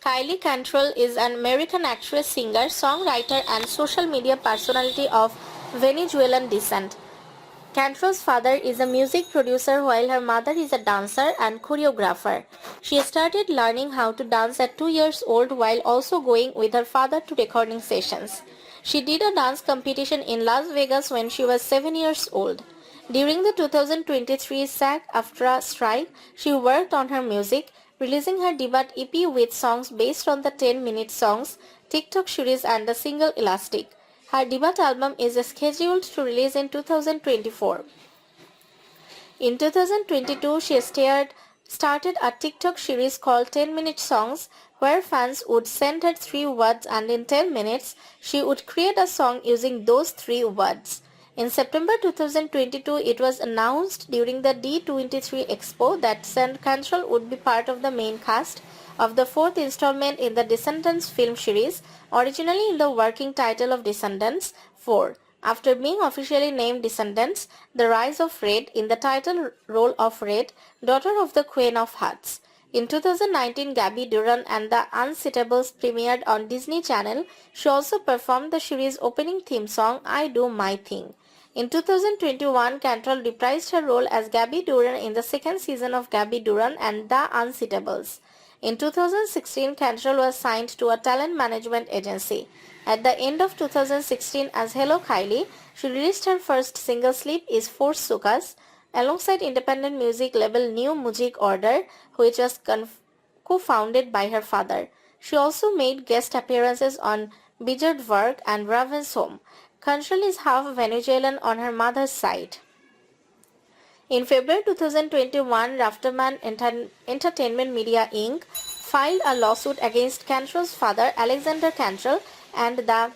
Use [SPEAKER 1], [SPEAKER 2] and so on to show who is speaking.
[SPEAKER 1] Kylie Cantrell is an American actress, singer, songwriter, and social media personality of Venezuelan descent. Cantrell's father is a music producer while her mother is a dancer and choreographer. She started learning how to dance at 2 years old while also going with her father to recording sessions. She did a dance competition in Las Vegas when she was 7 years old. During the 2023 SAG-AFTRA strike, she worked on her music, releasing her debut EP with songs based on the 10-minute songs TikTok series and the single Elastic. Her debut album is scheduled to release in 2024. In 2022, she started a TikTok series called 10-Minute Songs, where fans would send her 3 words and in 10 minutes, she would create a song using those 3 words. In September 2022, it was announced during the D23 Expo that Cantrell would be part of the main cast of the 4th installment in the Descendants film series, originally in the working title of Descendants 4. After being officially named Descendants, The Rise of Red in the title role of Red, daughter of the Queen of Hearts. In 2019, Gabby Duran and the Unseatables premiered on Disney Channel. She also performed the series' opening theme song, I Do My Thing. In 2021, Cantrell reprised her role as Gabby Duran in the 2nd season of Gabby Duran and the Unseatables. In 2016, Cantrell was signed to a talent management agency. At the end of 2016, as Hello Kylie, she released her first single Sleep is for Sukas, alongside independent music label New Music Order, which was co-founded by her father. She also made guest appearances on Bizarre Work and Raven's Home. Cantrell is half Venezuelan on her mother's side. In February 2021, Rafterman Entertainment Media Inc. filed a lawsuit against Cantrell's father, Alexander Cantrell, and the